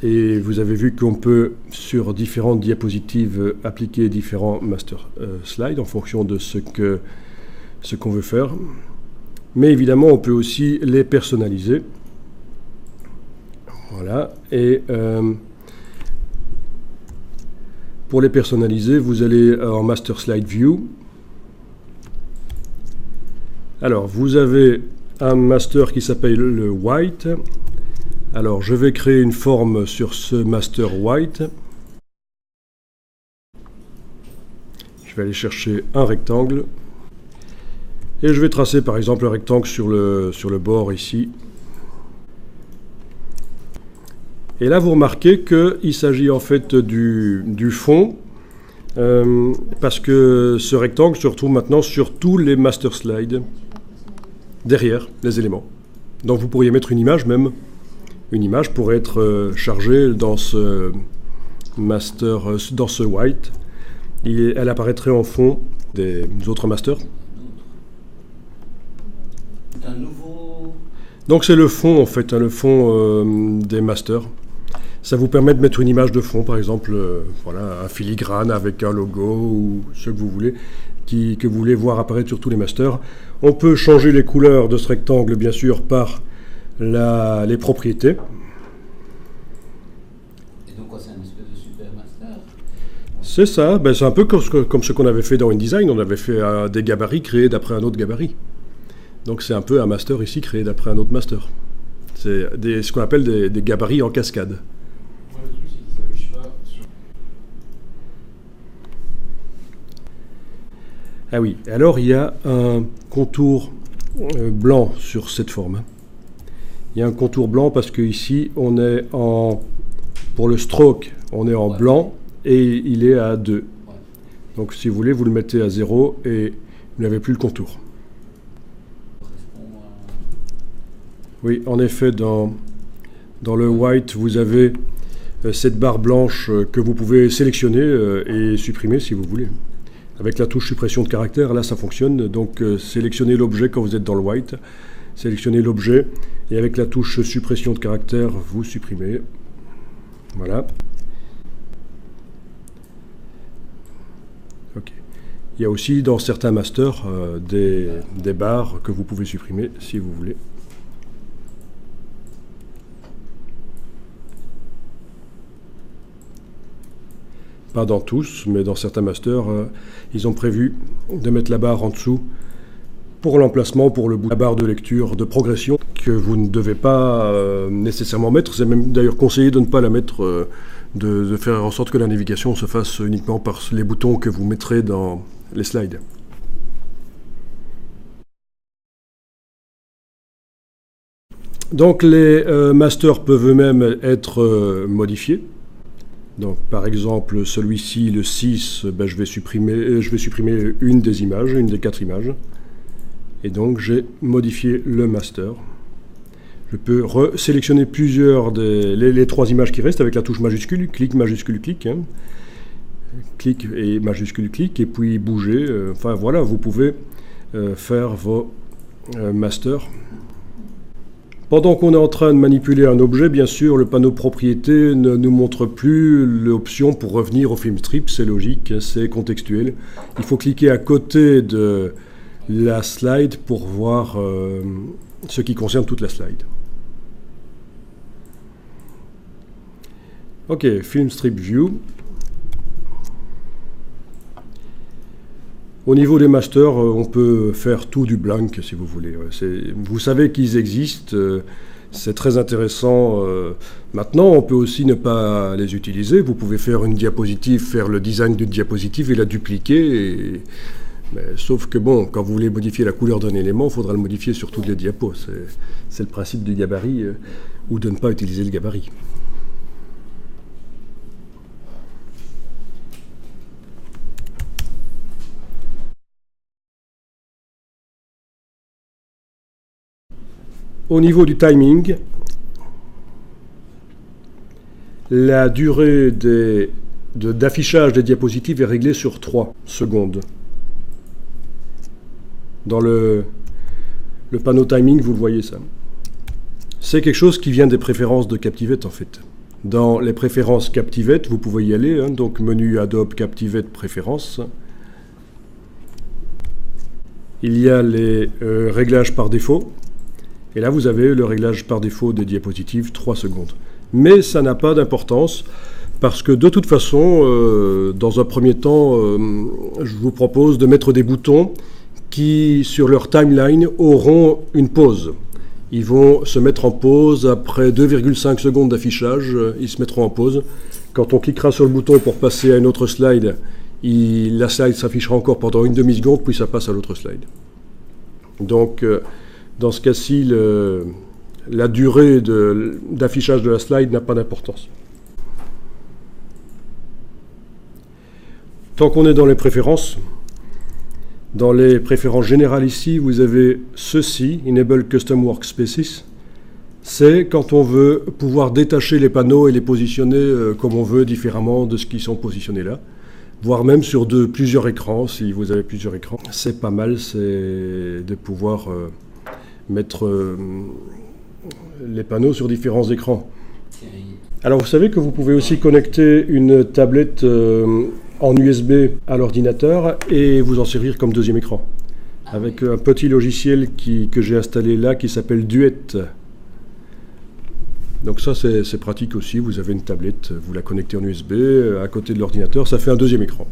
Et vous avez vu qu'on peut, sur différentes diapositives, appliquer différents master slides en fonction de ce qu'on veut faire. Mais évidemment, on peut aussi les personnaliser. Voilà. Et pour les personnaliser, vous allez en Master Slide View. Alors, vous avez un master qui s'appelle le White. Alors, je vais créer une forme sur ce master White. Je vais aller chercher un rectangle. Et je vais tracer par exemple un rectangle sur le bord ici. Et là, vous remarquez qu'il s'agit en fait du fond, parce que ce rectangle se retrouve maintenant sur tous les master slides, derrière les éléments. Donc vous pourriez mettre une image même. Une image pourrait être chargée dans ce master, dans ce white. Elle apparaîtrait en fond des autres masters. C'est un nouveau... Donc c'est le fond en fait, le fond des masters. Ça vous permet de mettre une image de fond, par exemple, voilà, un filigrane avec un logo ou ce que vous voulez, que vous voulez voir apparaître sur tous les masters. On peut changer les couleurs de ce rectangle, bien sûr, par les propriétés. Et donc quoi, c'est une espèce de super master? C'est ça, ben, c'est un peu comme ce qu'on avait fait dans InDesign. On avait fait des gabarits créés d'après un autre gabarit. Donc c'est un peu un master ici créé d'après un autre master. C'est ce qu'on appelle des gabarits en cascade. Ah oui, alors il y a un contour blanc sur cette forme. Il y a un contour blanc parce qu'ici, on est pour le stroke, on est en blanc et il est à 2. Donc si vous voulez, vous le mettez à 0 et vous n'avez plus le contour. Oui, en effet, dans le white, vous avez cette barre blanche que vous pouvez sélectionner et supprimer si vous voulez. Avec la touche suppression de caractère, là ça fonctionne. Donc sélectionnez l'objet quand vous êtes dans le white, sélectionnez l'objet et avec la touche suppression de caractère, vous supprimez. Voilà. Ok. Il y a aussi dans certains masters des barres que vous pouvez supprimer si vous voulez. Pas dans tous, mais dans certains masters, ils ont prévu de mettre la barre en dessous pour l'emplacement, pour le bout de la barre de lecture, de progression, que vous ne devez pas nécessairement mettre. C'est même d'ailleurs conseillé de ne pas la mettre, de faire en sorte que la navigation se fasse uniquement par les boutons que vous mettrez dans les slides. Donc les masters peuvent eux-mêmes être modifiés. Donc, par exemple, celui-ci, le 6, ben, je vais supprimer une des images, une des 4 images. Et donc, j'ai modifié le master. Je peux sélectionner plusieurs les 3 images qui restent avec la touche majuscule, clic, majuscule, clic. Hein. Clic et majuscule, clic, et puis bouger. Enfin, voilà, vous pouvez faire vos masters. Pendant qu'on est en train de manipuler un objet, bien sûr, le panneau propriété ne nous montre plus l'option pour revenir au film strip. C'est logique, c'est contextuel. Il faut cliquer à côté de la slide pour voir ce qui concerne toute la slide. Ok, film strip view. Au niveau des masters, on peut faire tout du blank si vous voulez. Vous savez qu'ils existent, c'est très intéressant. Maintenant, on peut aussi ne pas les utiliser. Vous pouvez faire une diapositive, faire le design d'une diapositive et la dupliquer. Sauf que bon, quand vous voulez modifier la couleur d'un élément, il faudra le modifier sur toutes les diapos. C'est le principe du gabarit ou de ne pas utiliser le gabarit. Au niveau du timing, la durée d'affichage des diapositives est réglée sur 3 secondes. Dans le panneau timing, vous le voyez ça. C'est quelque chose qui vient des préférences de Captivate en fait. Dans les préférences Captivate, vous pouvez y aller, hein, donc menu Adobe Captivate Préférences. Il y a les réglages par défaut. Et là, vous avez le réglage par défaut des diapositives, 3 secondes. Mais ça n'a pas d'importance, parce que de toute façon, dans un premier temps, je vous propose de mettre des boutons qui, sur leur timeline, auront une pause. Ils vont se mettre en pause après 2,5 secondes d'affichage, ils se mettront en pause. Quand on cliquera sur le bouton pour passer à une autre slide, la slide s'affichera encore pendant une demi-seconde, puis ça passe à l'autre slide. Donc, dans ce cas-ci, la durée d'affichage de la slide n'a pas d'importance. Tant qu'on est dans les préférences générales ici, vous avez ceci, Enable Custom Workspaces. C'est quand on veut pouvoir détacher les panneaux et les positionner comme on veut, différemment de ce qui sont positionnés là. Voire même sur plusieurs écrans, si vous avez plusieurs écrans. C'est pas mal, c'est de pouvoir mettre les panneaux sur différents écrans. Alors vous savez que vous pouvez aussi connecter une tablette en USB à l'ordinateur et vous en servir comme deuxième écran. Avec un petit logiciel que j'ai installé là qui s'appelle Duet. Donc ça c'est pratique aussi, vous avez une tablette, vous la connectez en USB à côté de l'ordinateur, ça fait un deuxième écran.